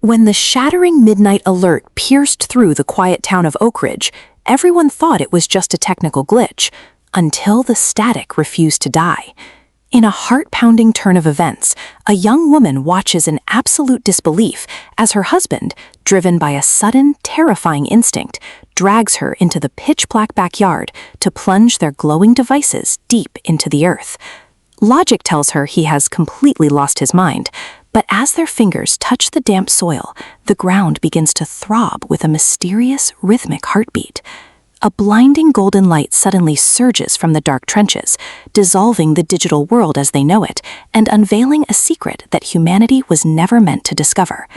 When the shattering midnight alert pierced through the quiet town of Oak Ridge, everyone thought it was just a technical glitch, until the static refused to die. In a heart-pounding turn of events, a young woman watches in absolute disbelief as her husband, driven by a sudden, terrifying instinct, drags her into the pitch-black backyard to plunge their glowing devices deep into the earth. Logic tells her he has completely lost his mind, but as their fingers touch the damp soil, the ground begins to throb with a mysterious, rhythmic heartbeat. A blinding golden light suddenly surges from the dark trenches, dissolving the digital world as they know it, and unveiling a secret that humanity was never meant to discover.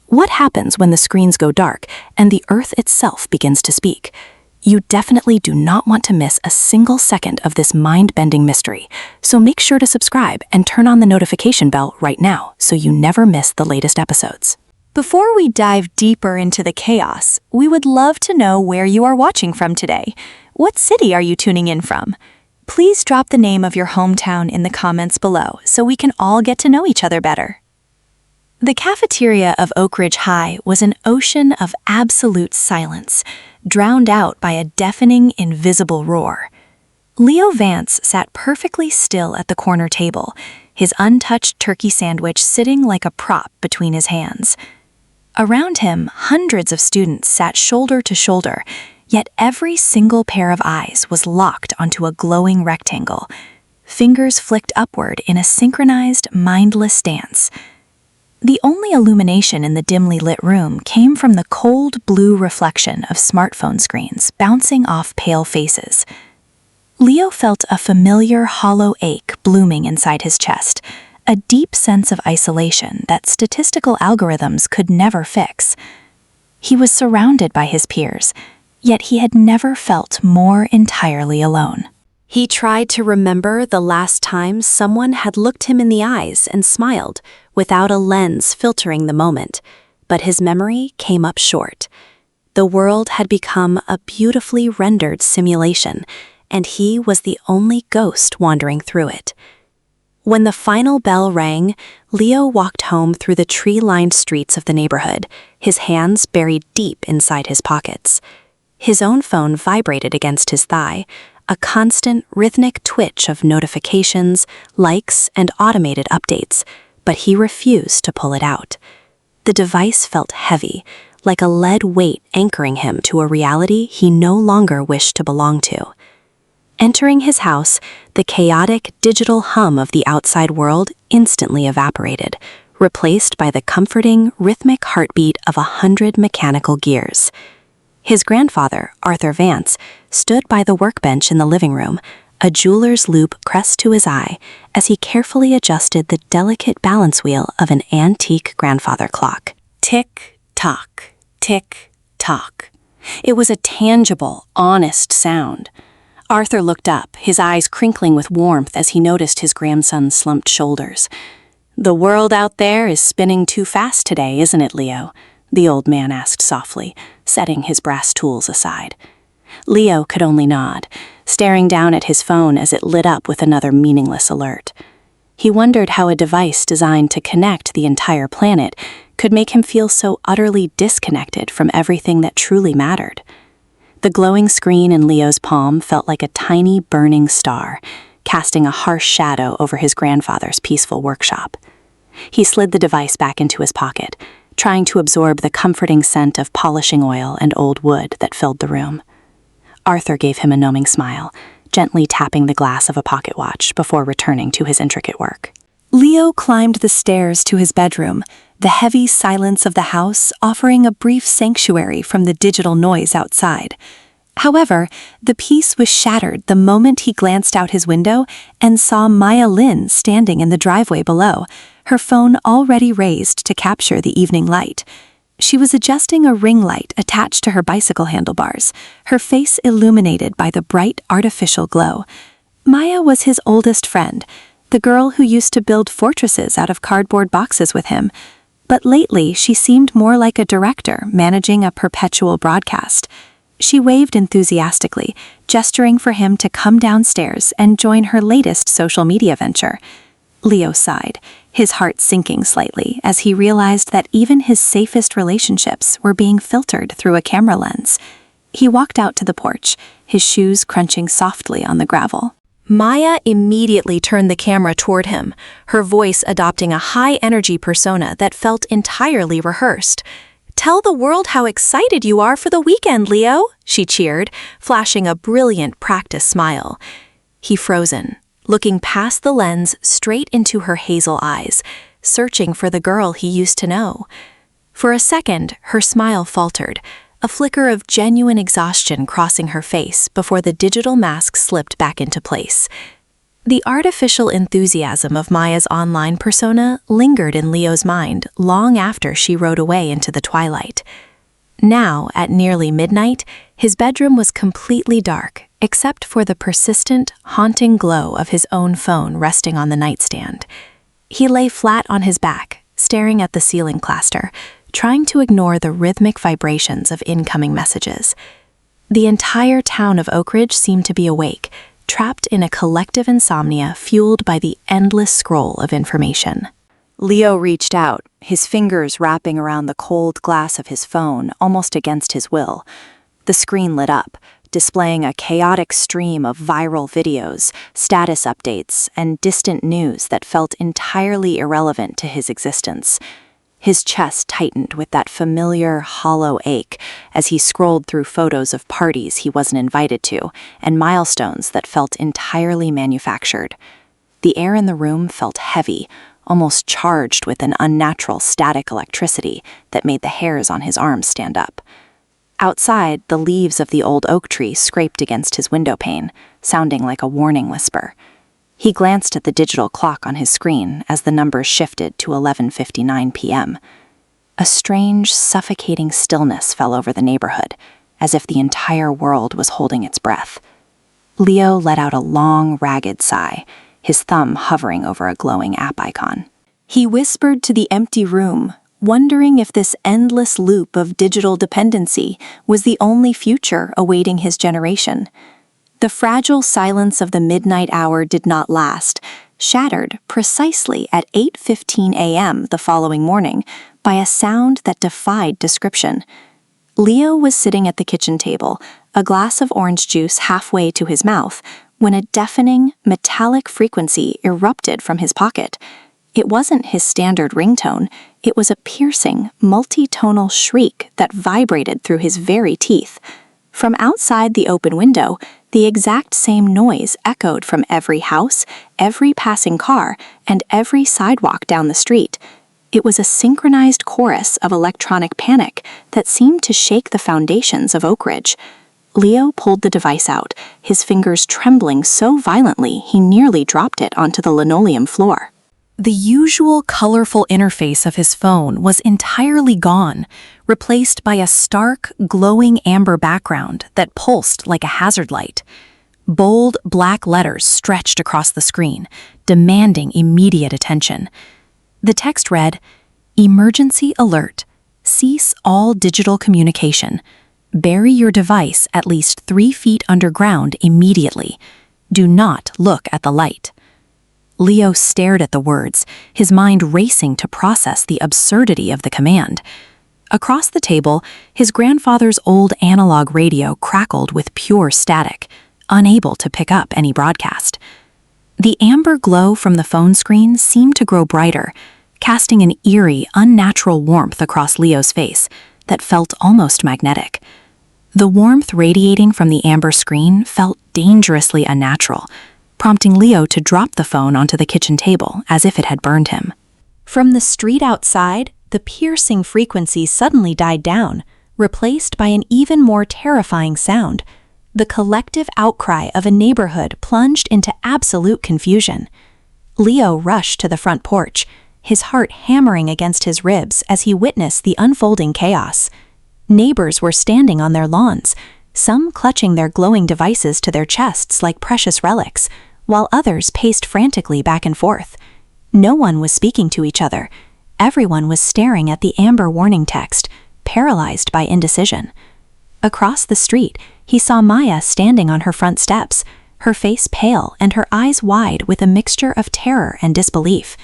What happens when the screens go dark and the Earth itself begins to speak? You definitely do not want to miss a single second of this mind-bending mystery, so make sure to subscribe and turn on the notification bell right now so you never miss the latest episodes. Before we dive deeper into the chaos, we would love to know where you are watching from today. What city are you tuning in from? Please drop the name of your hometown in the comments below so we can all get to know each other better. The cafeteria of Oak Ridge High was an ocean of absolute silence, drowned out by a deafening, invisible roar. Leo Vance sat perfectly still at the corner table, his untouched turkey sandwich sitting like a prop between his hands. Around him, hundreds of students sat shoulder to shoulder, yet every single pair of eyes was locked onto a glowing rectangle. Fingers flicked upward in a synchronized, mindless dance. The only illumination in the dimly lit room came from the cold blue reflection of smartphone screens bouncing off pale faces. Leo felt a familiar hollow ache blooming inside his chest, a deep sense of isolation that statistical algorithms could never fix. He was surrounded by his peers, yet he had never felt more entirely alone. He tried to remember the last time someone had looked him in the eyes and smiled, without a lens filtering the moment, but his memory came up short. The world had become a beautifully rendered simulation, and he was the only ghost wandering through it. When the final bell rang, Leo walked home through the tree-lined streets of the neighborhood, his hands buried deep inside his pockets. His own phone vibrated against his thigh, a constant, rhythmic twitch of notifications, likes, and automated updates, but he refused to pull it out. The device felt heavy, like a lead weight anchoring him to a reality he no longer wished to belong to. Entering his house, the chaotic digital hum of the outside world instantly evaporated, replaced by the comforting, rhythmic heartbeat of 100 mechanical gears. His grandfather, Arthur Vance, stood by the workbench in the living room, a jeweler's loupe pressed to his eye as he carefully adjusted the delicate balance wheel of an antique grandfather clock. Tick-tock, tick-tock. It was a tangible, honest sound. Arthur looked up, his eyes crinkling with warmth as he noticed his grandson's slumped shoulders. "The world out there is spinning too fast today, isn't it, Leo?" the old man asked softly, setting his brass tools aside. Leo could only nod, staring down at his phone as it lit up with another meaningless alert. He wondered how a device designed to connect the entire planet could make him feel so utterly disconnected from everything that truly mattered. The glowing screen in Leo's palm felt like a tiny burning star, casting a harsh shadow over his grandfather's peaceful workshop. He slid the device back into his pocket, trying to absorb the comforting scent of polishing oil and old wood that filled the room. Arthur gave him a knowing smile, gently tapping the glass of a pocket watch before returning to his intricate work. Leo climbed the stairs to his bedroom, the heavy silence of the house offering a brief sanctuary from the digital noise outside. However, the peace was shattered the moment he glanced out his window and saw Maya Lynn standing in the driveway below, her phone already raised to capture the evening light. She was adjusting a ring light attached to her bicycle handlebars, her face illuminated by the bright artificial glow. Maya was his oldest friend, the girl who used to build fortresses out of cardboard boxes with him. But lately she seemed more like a director managing a perpetual broadcast. She waved enthusiastically, gesturing for him to come downstairs and join her latest social media venture. Leo sighed, his heart sinking slightly as he realized that even his safest relationships were being filtered through a camera lens. He walked out to the porch, his shoes crunching softly on the gravel. Maya immediately turned the camera toward him, her voice adopting a high-energy persona that felt entirely rehearsed. "Tell the world how excited you are for the weekend, Leo," she cheered, flashing a brilliant practice smile. He frozen, looking past the lens straight into her hazel eyes, searching for the girl he used to know. For a second, her smile faltered, a flicker of genuine exhaustion crossing her face before the digital mask slipped back into place. The artificial enthusiasm of Maya's online persona lingered in Leo's mind long after she rode away into the twilight. Now, at nearly midnight, his bedroom was completely dark, except for the persistent, haunting glow of his own phone resting on the nightstand. He lay flat on his back, staring at the ceiling cluster, trying to ignore the rhythmic vibrations of incoming messages. The entire town of Oak Ridge seemed to be awake, trapped in a collective insomnia fueled by the endless scroll of information. Leo reached out, his fingers wrapping around the cold glass of his phone, almost against his will. The screen lit up, displaying a chaotic stream of viral videos, status updates, and distant news that felt entirely irrelevant to his existence. His chest tightened with that familiar, hollow ache as he scrolled through photos of parties he wasn't invited to and milestones that felt entirely manufactured. The air in the room felt heavy, almost charged with an unnatural static electricity that made the hairs on his arms stand up. Outside, the leaves of the old oak tree scraped against his window pane, sounding like a warning whisper. He glanced at the digital clock on his screen as the numbers shifted to 11:59 p.m. A strange, suffocating stillness fell over the neighborhood, as if the entire world was holding its breath. Leo let out a long, ragged sigh, his thumb hovering over a glowing app icon. He whispered to the empty room, wondering if this endless loop of digital dependency was the only future awaiting his generation. The fragile silence of the midnight hour did not last, shattered precisely at 8:15 a.m. the following morning by a sound that defied description. Leo was sitting at the kitchen table, a glass of orange juice halfway to his mouth, when a deafening, metallic frequency erupted from his pocket. It wasn't his standard ringtone, it was a piercing, multi-tonal shriek that vibrated through his very teeth. From outside the open window, the exact same noise echoed from every house, every passing car, and every sidewalk down the street. It was a synchronized chorus of electronic panic that seemed to shake the foundations of Oak Ridge. Leo pulled the device out, his fingers trembling so violently he nearly dropped it onto the linoleum floor. The usual colorful interface of his phone was entirely gone, replaced by a stark, glowing amber background that pulsed like a hazard light. Bold, black letters stretched across the screen, demanding immediate attention. The text read, "Emergency alert. Cease all digital communication. Bury your device at least 3 feet underground immediately. Do not look at the light." Leo stared at the words, his mind racing to process the absurdity of the command. Across the table, his grandfather's old analog radio crackled with pure static, unable to pick up any broadcast. The amber glow from the phone screen seemed to grow brighter, casting an eerie, unnatural warmth across Leo's face that felt almost magnetic. The warmth radiating from the amber screen felt dangerously unnatural, prompting Leo to drop the phone onto the kitchen table as if it had burned him. From the street outside, the piercing frequency suddenly died down, replaced by an even more terrifying sound. The collective outcry of a neighborhood plunged into absolute confusion. Leo rushed to the front porch, his heart hammering against his ribs as he witnessed the unfolding chaos. Neighbors were standing on their lawns, some clutching their glowing devices to their chests like precious relics, while others paced frantically back and forth. No one was speaking to each other. Everyone was staring at the amber warning text, paralyzed by indecision. Across the street, he saw Maya standing on her front steps, her face pale and her eyes wide with a mixture of terror and disbelief.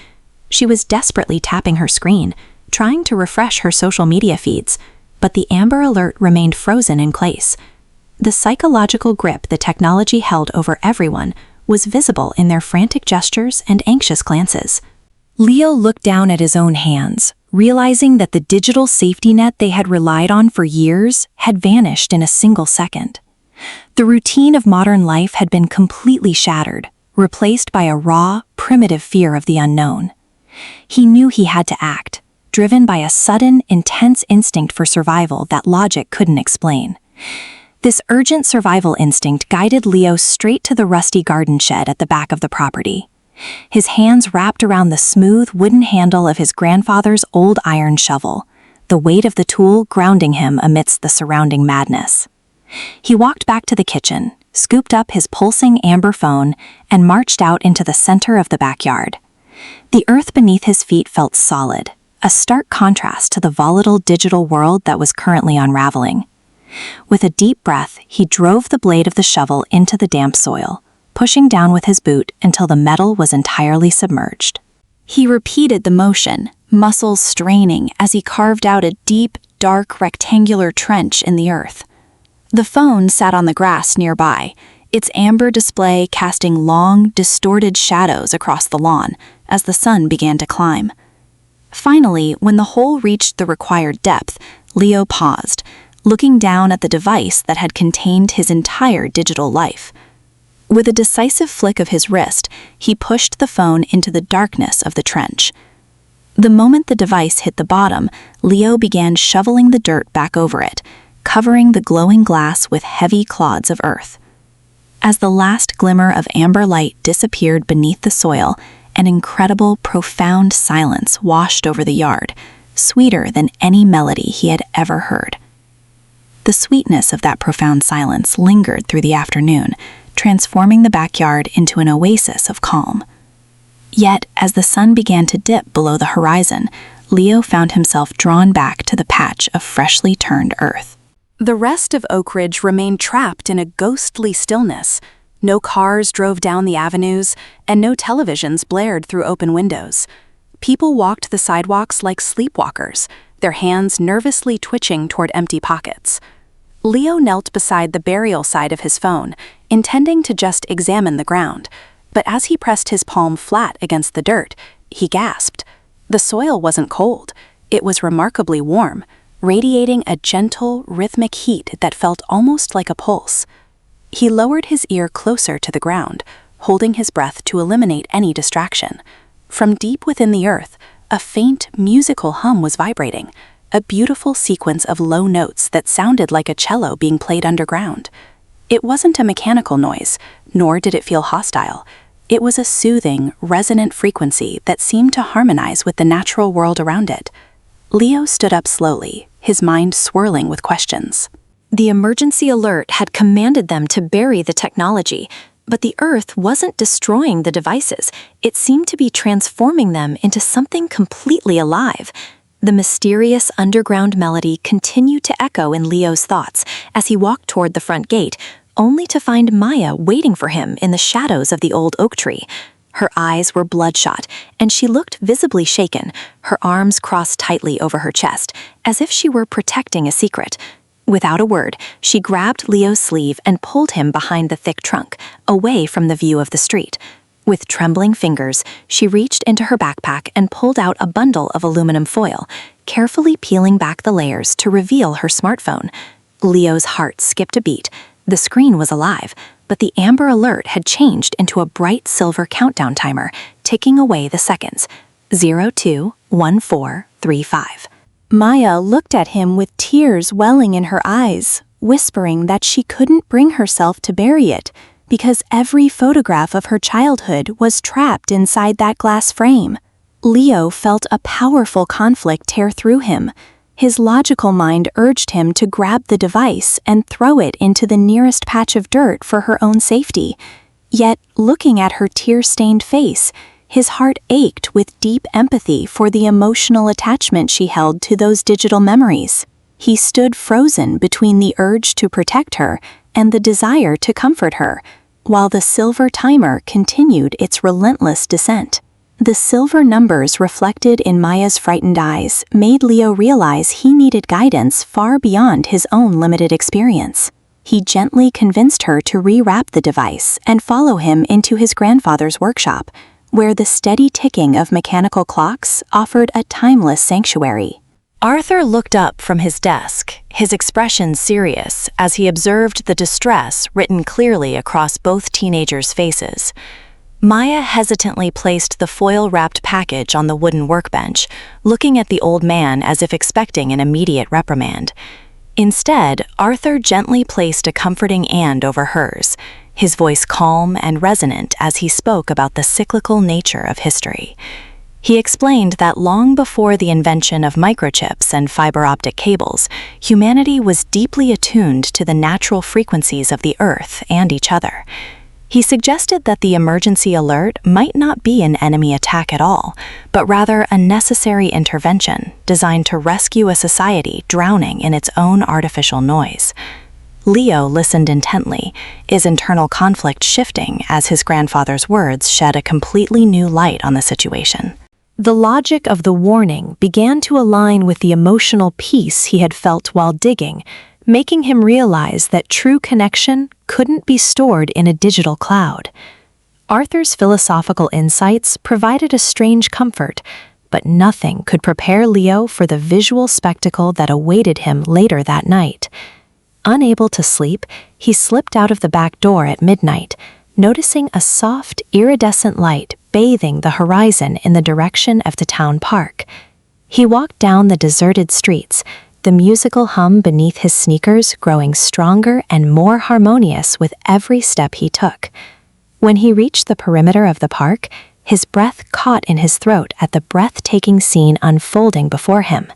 She was desperately tapping her screen, trying to refresh her social media feeds, but the Amber Alert remained frozen in place. The psychological grip the technology held over everyone was visible in their frantic gestures and anxious glances. Leo looked down at his own hands, realizing that the digital safety net they had relied on for years had vanished in a single second. The routine of modern life had been completely shattered, replaced by a raw, primitive fear of the unknown. He knew he had to act, driven by a sudden, intense instinct for survival that logic couldn't explain. This urgent survival instinct guided Leo straight to the rusty garden shed at the back of the property. His hands wrapped around the smooth wooden handle of his grandfather's old iron shovel, the weight of the tool grounding him amidst the surrounding madness. He walked back to the kitchen, scooped up his pulsing amber phone, and marched out into the center of the backyard. The earth beneath his feet felt solid, a stark contrast to the volatile digital world that was currently unraveling. With a deep breath, he drove the blade of the shovel into the damp soil, pushing down with his boot until the metal was entirely submerged. He repeated the motion, muscles straining as he carved out a deep, dark, rectangular trench in the earth. The phone sat on the grass nearby, its amber display casting long, distorted shadows across the lawn as the sun began to climb. Finally, when the hole reached the required depth, Leo paused, looking down at the device that had contained his entire digital life. With a decisive flick of his wrist, he pushed the phone into the darkness of the trench. The moment the device hit the bottom, Leo began shoveling the dirt back over it, covering the glowing glass with heavy clods of earth. As the last glimmer of amber light disappeared beneath the soil, an incredible, profound silence washed over the yard, sweeter than any melody he had ever heard. The sweetness of that profound silence lingered through the afternoon, transforming the backyard into an oasis of calm. Yet, as the sun began to dip below the horizon, Leo found himself drawn back to the patch of freshly turned earth. The rest of Oak Ridge remained trapped in a ghostly stillness. No cars drove down the avenues, and no televisions blared through open windows. People walked the sidewalks like sleepwalkers, their hands nervously twitching toward empty pockets. Leo knelt beside the burial side of his phone, intending to just examine the ground. But as he pressed his palm flat against the dirt, he gasped. The soil wasn't cold. It was remarkably warm, radiating a gentle, rhythmic heat that felt almost like a pulse. He lowered his ear closer to the ground, holding his breath to eliminate any distraction. From deep within the earth, a faint, musical hum was vibrating, a beautiful sequence of low notes that sounded like a cello being played underground. It wasn't a mechanical noise, nor did it feel hostile. It was a soothing, resonant frequency that seemed to harmonize with the natural world around it. Leo stood up slowly, his mind swirling with questions. The emergency alert had commanded them to bury the technology, but the Earth wasn't destroying the devices. It seemed to be transforming them into something completely alive. The mysterious underground melody continued to echo in Leo's thoughts as he walked toward the front gate, only to find Maya waiting for him in the shadows of the old oak tree. Her eyes were bloodshot, and she looked visibly shaken, her arms crossed tightly over her chest, as if she were protecting a secret. Without a word, she grabbed Leo's sleeve and pulled him behind the thick trunk, away from the view of the street. With trembling fingers, she reached into her backpack and pulled out a bundle of aluminum foil, carefully peeling back the layers to reveal her smartphone. Leo's heart skipped a beat. The screen was alive, but the Amber Alert had changed into a bright silver countdown timer, ticking away the seconds. 021435. Maya looked at him with tears welling in her eyes, whispering that she couldn't bring herself to bury it because every photograph of her childhood was trapped inside that glass frame. Leo felt a powerful conflict tear through him. His logical mind urged him to grab the device and throw it into the nearest patch of dirt for her own safety. Yet, looking at her tear-stained face, his heart ached with deep empathy for the emotional attachment she held to those digital memories. He stood frozen between the urge to protect her and the desire to comfort her, while the silver timer continued its relentless descent. The silver numbers reflected in Maya's frightened eyes made Leo realize he needed guidance far beyond his own limited experience. He gently convinced her to rewrap the device and follow him into his grandfather's workshop, where the steady ticking of mechanical clocks offered a timeless sanctuary. Arthur looked up from his desk, his expression serious as he observed the distress written clearly across both teenagers' faces. Maya hesitantly placed the foil-wrapped package on the wooden workbench, looking at the old man as if expecting an immediate reprimand. Instead, Arthur gently placed a comforting hand over hers, his voice calm and resonant as he spoke about the cyclical nature of history. He explained that long before the invention of microchips and fiber optic cables, humanity was deeply attuned to the natural frequencies of the Earth and each other. He suggested that the emergency alert might not be an enemy attack at all, but rather a necessary intervention designed to rescue a society drowning in its own artificial noise. Leo listened intently, his internal conflict shifting as his grandfather's words shed a completely new light on the situation. The logic of the warning began to align with the emotional peace he had felt while digging, making him realize that true connection couldn't be stored in a digital cloud. Arthur's philosophical insights provided a strange comfort, but nothing could prepare Leo for the visual spectacle that awaited him later that night. Unable to sleep, he slipped out of the back door at midnight, noticing a soft, iridescent light bathing the horizon in the direction of the town park. He walked down the deserted streets, the musical hum beneath his sneakers growing stronger and more harmonious with every step he took. When he reached the perimeter of the park, his breath caught in his throat at the breathtaking scene unfolding before him.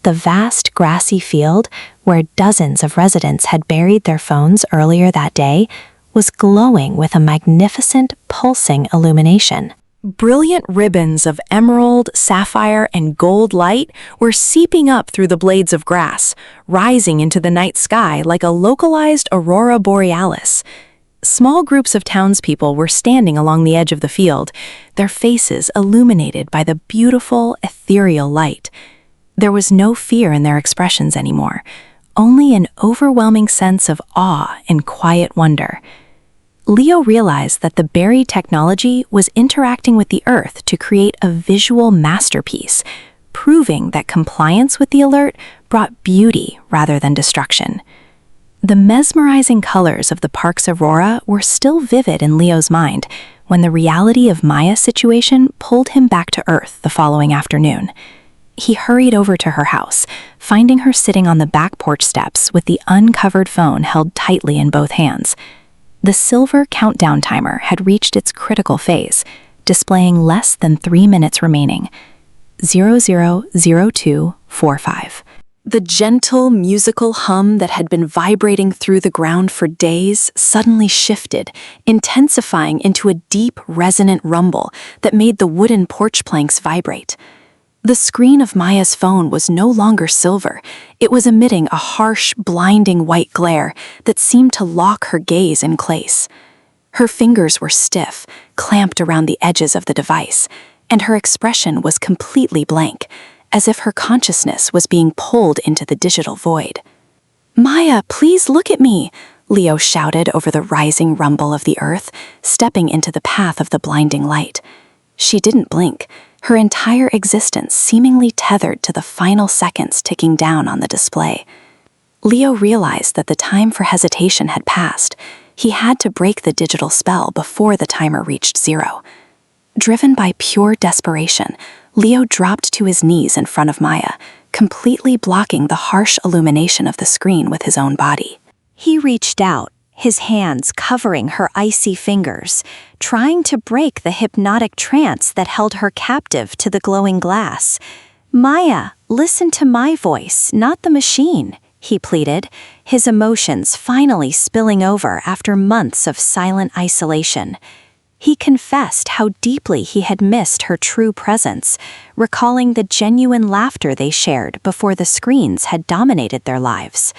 The vast grassy field, where dozens of residents had buried their phones earlier that day, was glowing with a magnificent, pulsing illumination. Brilliant ribbons of emerald, sapphire, and gold light were seeping up through the blades of grass, rising into the night sky like a localized aurora borealis. Small groups of townspeople were standing along the edge of the field, their faces illuminated by the beautiful, ethereal light. There was no fear in their expressions anymore, only an overwhelming sense of awe and quiet wonder. Leo realized that the buried technology was interacting with the Earth to create a visual masterpiece, proving that compliance with the alert brought beauty rather than destruction. The mesmerizing colors of the park's aurora were still vivid in Leo's mind when the reality of Maya's situation pulled him back to Earth the following afternoon. He hurried over to her house, finding her sitting on the back porch steps with the uncovered phone held tightly in both hands. The silver countdown timer had reached its critical phase, displaying less than 3 minutes remaining. 000245. The gentle musical hum that had been vibrating through the ground for days suddenly shifted, intensifying into a deep, resonant rumble that made the wooden porch planks vibrate. The screen of Maya's phone was no longer silver. It was emitting a harsh, blinding white glare that seemed to lock her gaze in place. Her fingers were stiff, clamped around the edges of the device, and her expression was completely blank, as if her consciousness was being pulled into the digital void. "Maya, please look at me," Leo shouted over the rising rumble of the earth, stepping into the path of the blinding light. She didn't blink, her entire existence seemingly tethered to the final seconds ticking down on the display. Leo realized that the time for hesitation had passed. He had to break the digital spell before the timer reached 0. Driven by pure desperation, Leo dropped to his knees in front of Maya, completely blocking the harsh illumination of the screen with his own body. He reached out, his hands covering her icy fingers, trying to break the hypnotic trance that held her captive to the glowing glass. "Maya, listen to my voice, not the machine," he pleaded, his emotions finally spilling over after months of silent isolation. He confessed how deeply he had missed her true presence, recalling the genuine laughter they shared before the screens had dominated their lives.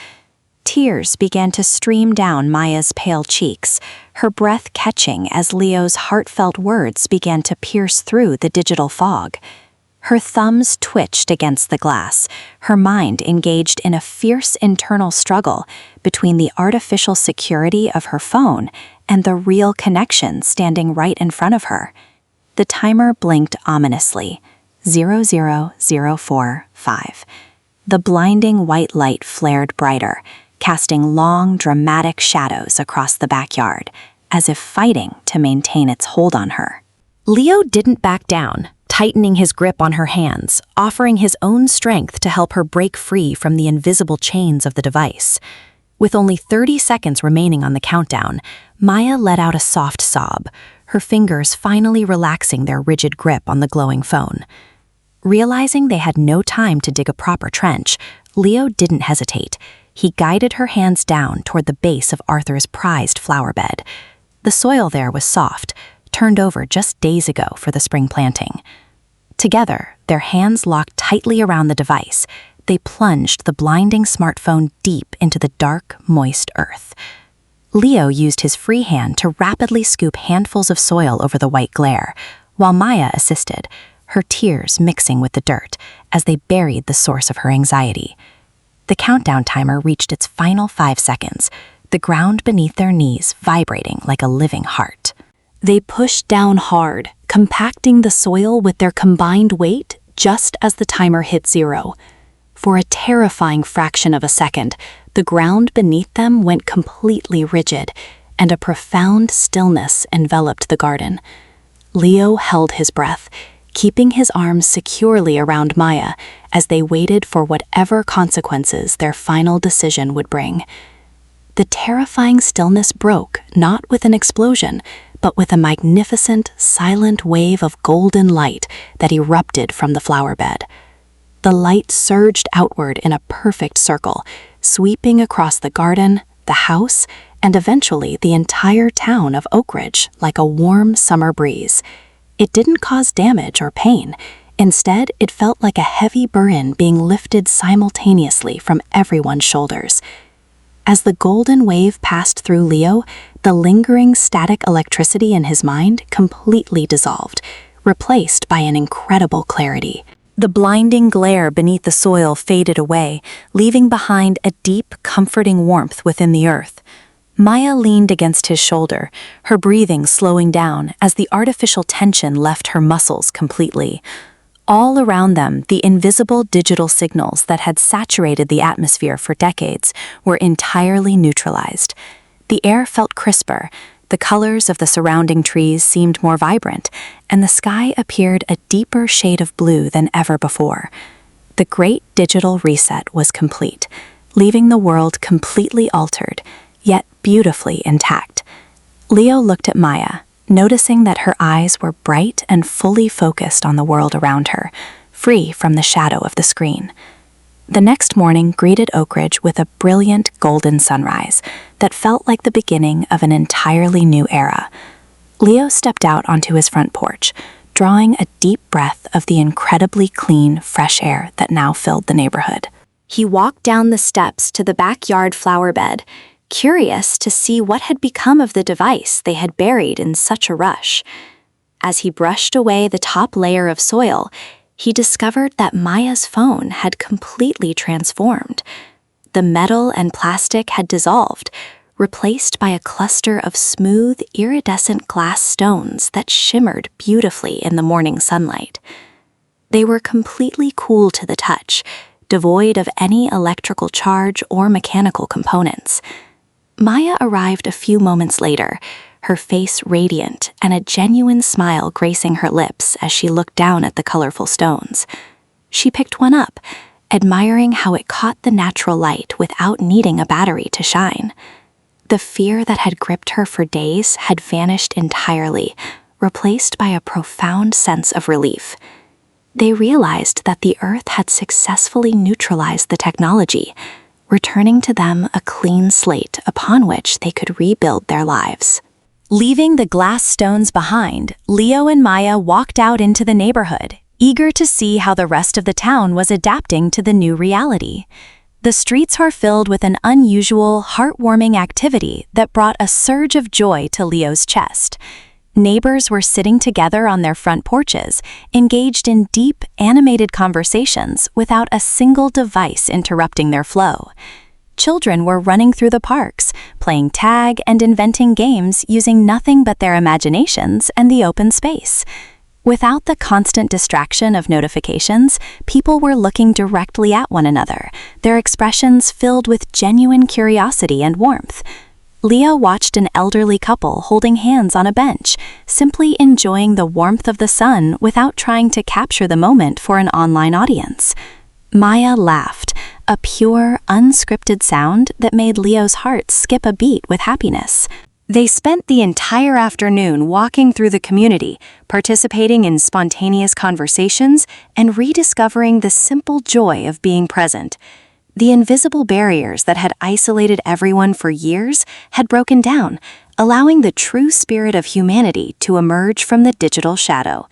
Tears began to stream down Maya's pale cheeks, her breath catching as Leo's heartfelt words began to pierce through the digital fog. Her thumbs twitched against the glass, her mind engaged in a fierce internal struggle between the artificial security of her phone and the real connection standing right in front of her. The timer blinked ominously. 00045. The blinding white light flared brighter, casting long, dramatic shadows across the backyard, as if fighting to maintain its hold on her. Leo didn't back down, tightening his grip on her hands, offering his own strength to help her break free from the invisible chains of the device. With only 30 seconds remaining on the countdown, Maya let out a soft sob, her fingers finally relaxing their rigid grip on the glowing phone. Realizing they had no time to dig a proper trench, Leo didn't hesitate. He guided her hands down toward the base of Arthur's prized flower bed. The soil there was soft, turned over just days ago for the spring planting. Together, their hands locked tightly around the device, they plunged the blinding smartphone deep into the dark, moist earth. Leo used his free hand to rapidly scoop handfuls of soil over the white glare, while Maya assisted, her tears mixing with the dirt as they buried the source of her anxiety. The countdown timer reached its final 5 seconds, the ground beneath their knees vibrating like a living heart. They pushed down hard, compacting the soil with their combined weight just as the timer hit 0. For a terrifying fraction of a second, the ground beneath them went completely rigid, and a profound stillness enveloped the garden. Leo held his breath, keeping his arms securely around Maya as they waited for whatever consequences their final decision would bring. The terrifying stillness broke not with an explosion, but with a magnificent, silent wave of golden light that erupted from the flower bed. The light surged outward in a perfect circle, sweeping across the garden, the house, and eventually the entire town of Oak Ridge like a warm summer breeze. It didn't cause damage or pain. Instead, it felt like a heavy burden being lifted simultaneously from everyone's shoulders. As the golden wave passed through Leo, the lingering static electricity in his mind completely dissolved, replaced by an incredible clarity. The blinding glare beneath the soil faded away, leaving behind a deep, comforting warmth within the earth. Maya leaned against his shoulder, her breathing slowing down as the artificial tension left her muscles completely. All around them, the invisible digital signals that had saturated the atmosphere for decades were entirely neutralized. The air felt crisper, the colors of the surrounding trees seemed more vibrant, and the sky appeared a deeper shade of blue than ever before. The great digital reset was complete, leaving the world completely altered, yet beautifully intact. Leo looked at Maya, noticing that her eyes were bright and fully focused on the world around her, free from the shadow of the screen. The next morning greeted Oak Ridge with a brilliant golden sunrise that felt like the beginning of an entirely new era. Leo stepped out onto his front porch, drawing a deep breath of the incredibly clean, fresh air that now filled the neighborhood. He walked down the steps to the backyard flower bed, curious to see what had become of the device they had buried in such a rush. As he brushed away the top layer of soil, he discovered that Maya's phone had completely transformed. The metal and plastic had dissolved, replaced by a cluster of smooth, iridescent glass stones that shimmered beautifully in the morning sunlight. They were completely cool to the touch, devoid of any electrical charge or mechanical components. Maya arrived a few moments later, her face radiant and a genuine smile gracing her lips as she looked down at the colorful stones. She picked one up, admiring how it caught the natural light without needing a battery to shine. The fear that had gripped her for days had vanished entirely, replaced by a profound sense of relief. They realized that the Earth had successfully neutralized the technology, returning to them a clean slate upon which they could rebuild their lives. Leaving the glass stones behind, Leo and Maya walked out into the neighborhood, eager to see how the rest of the town was adapting to the new reality. The streets were filled with an unusual, heartwarming activity that brought a surge of joy to Leo's chest. Neighbors were sitting together on their front porches, engaged in deep, animated conversations without a single device interrupting their flow. Children were running through the parks, playing tag and inventing games using nothing but their imaginations and the open space. Without the constant distraction of notifications, people were looking directly at one another, their expressions filled with genuine curiosity and warmth. Leo watched an elderly couple holding hands on a bench, simply enjoying the warmth of the sun without trying to capture the moment for an online audience. Maya laughed, a pure, unscripted sound that made Leo's heart skip a beat with happiness. They spent the entire afternoon walking through the community, participating in spontaneous conversations, and rediscovering the simple joy of being present. The invisible barriers that had isolated everyone for years had broken down, allowing the true spirit of humanity to emerge from the digital shadow.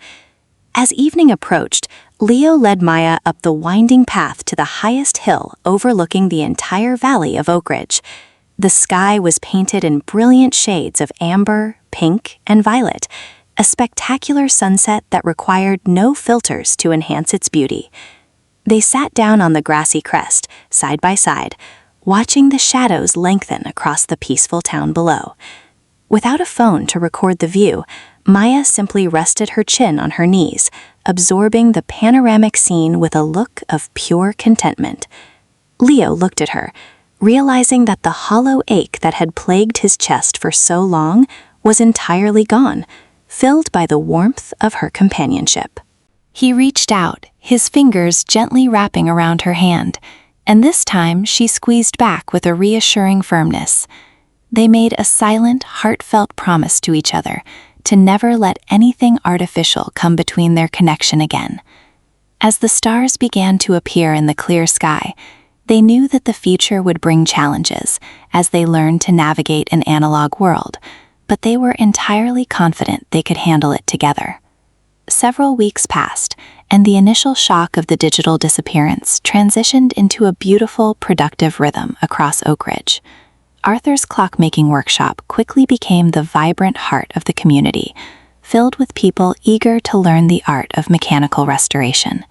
As evening approached, Leo led Maya up the winding path to the highest hill overlooking the entire valley of Oak Ridge. The sky was painted in brilliant shades of amber, pink, and violet, a spectacular sunset that required no filters to enhance its beauty. They sat down on the grassy crest, side by side, watching the shadows lengthen across the peaceful town below. Without a phone to record the view, Maya simply rested her chin on her knees, absorbing the panoramic scene with a look of pure contentment. Leo looked at her, realizing that the hollow ache that had plagued his chest for so long was entirely gone, filled by the warmth of her companionship. He reached out, his fingers gently wrapping around her hand, and this time she squeezed back with a reassuring firmness. They made a silent, heartfelt promise to each other to never let anything artificial come between their connection again. As the stars began to appear in the clear sky, they knew that the future would bring challenges as they learned to navigate an analog world, but they were entirely confident they could handle it together. Several weeks passed, and the initial shock of the digital disappearance transitioned into a beautiful, productive rhythm across Oak Ridge. Arthur's clockmaking workshop quickly became the vibrant heart of the community, filled with people eager to learn the art of mechanical restoration.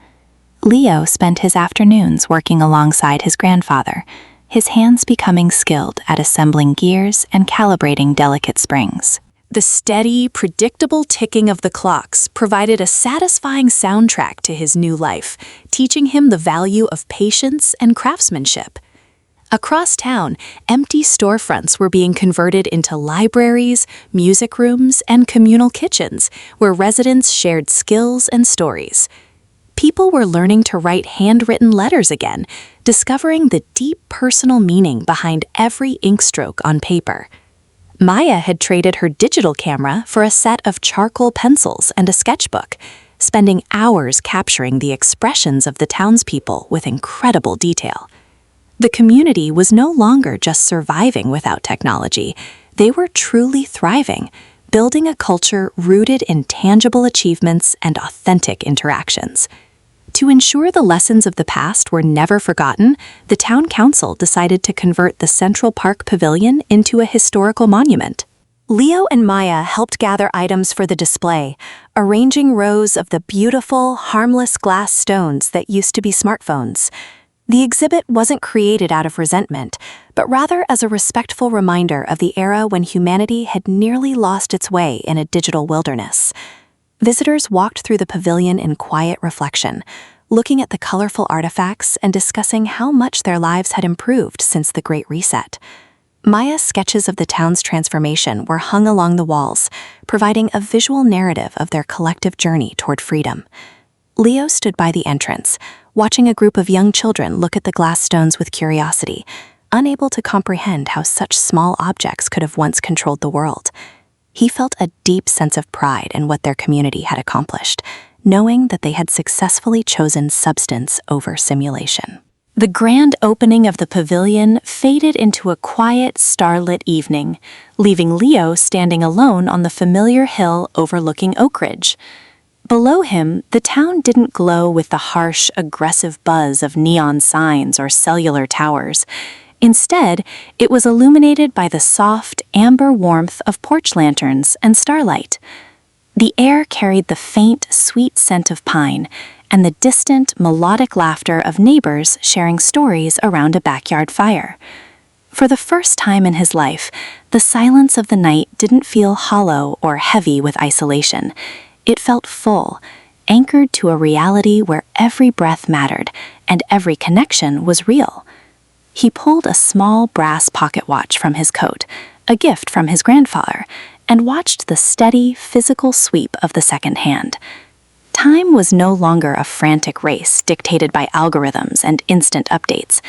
Leo spent his afternoons working alongside his grandfather, his hands becoming skilled at assembling gears and calibrating delicate springs. The steady, predictable ticking of the clocks provided a satisfying soundtrack to his new life, teaching him the value of patience and craftsmanship. Across town, empty storefronts were being converted into libraries, music rooms, and communal kitchens, where residents shared skills and stories. People were learning to write handwritten letters again, discovering the deep personal meaning behind every ink stroke on paper. Maya had traded her digital camera for a set of charcoal pencils and a sketchbook, spending hours capturing the expressions of the townspeople with incredible detail. The community was no longer just surviving without technology. They were truly thriving, building a culture rooted in tangible achievements and authentic interactions. To ensure the lessons of the past were never forgotten, the town council decided to convert the Central Park Pavilion into a historical monument. Leo and Maya helped gather items for the display, arranging rows of the beautiful, harmless glass stones that used to be smartphones. The exhibit wasn't created out of resentment, but rather as a respectful reminder of the era when humanity had nearly lost its way in a digital wilderness. Visitors walked through the pavilion in quiet reflection, looking at the colorful artifacts and discussing how much their lives had improved since the Great Reset. Maya's sketches of the town's transformation were hung along the walls, providing a visual narrative of their collective journey toward freedom. Leo stood by the entrance, watching a group of young children look at the glass stones with curiosity, unable to comprehend how such small objects could have once controlled the world. He felt a deep sense of pride in what their community had accomplished, knowing that they had successfully chosen substance over simulation. The grand opening of the pavilion faded into a quiet, starlit evening, leaving Leo standing alone on the familiar hill overlooking Oak Ridge. Below him, the town didn't glow with the harsh, aggressive buzz of neon signs or cellular towers. Instead, it was illuminated by the soft, amber warmth of porch lanterns and starlight. The air carried the faint, sweet scent of pine and the distant, melodic laughter of neighbors sharing stories around a backyard fire. For the first time in his life, the silence of the night didn't feel hollow or heavy with isolation. It felt full, anchored to a reality where every breath mattered and every connection was real. He pulled a small brass pocket watch from his coat, a gift from his grandfather, and watched the steady, physical sweep of the second hand. Time was no longer a frantic race dictated by algorithms and instant updates.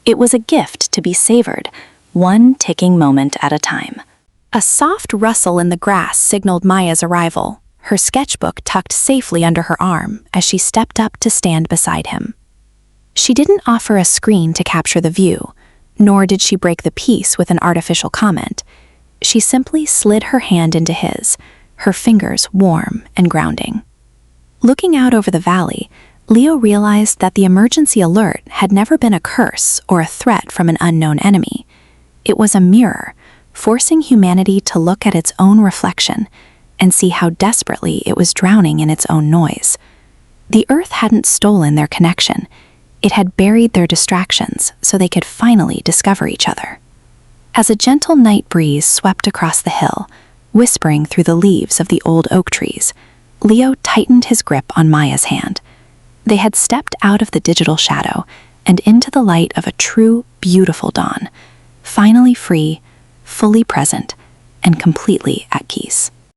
It was a gift to be savored, one ticking moment at a time. A soft rustle in the grass signaled Maya's arrival, her sketchbook tucked safely under her arm as she stepped up to stand beside him. She didn't offer a screen to capture the view, nor did she break the peace with an artificial comment. She simply slid her hand into his, her fingers warm and grounding. Looking out over the valley, Leo realized that the emergency alert had never been a curse or a threat from an unknown enemy. It was a mirror, forcing humanity to look at its own reflection and see how desperately it was drowning in its own noise. The Earth hadn't stolen their connection. It had buried their distractions so they could finally discover each other. As a gentle night breeze swept across the hill, whispering through the leaves of the old oak trees, Leo tightened his grip on Maya's hand. They had stepped out of the digital shadow and into the light of a true, beautiful dawn, finally free, fully present, and completely at peace.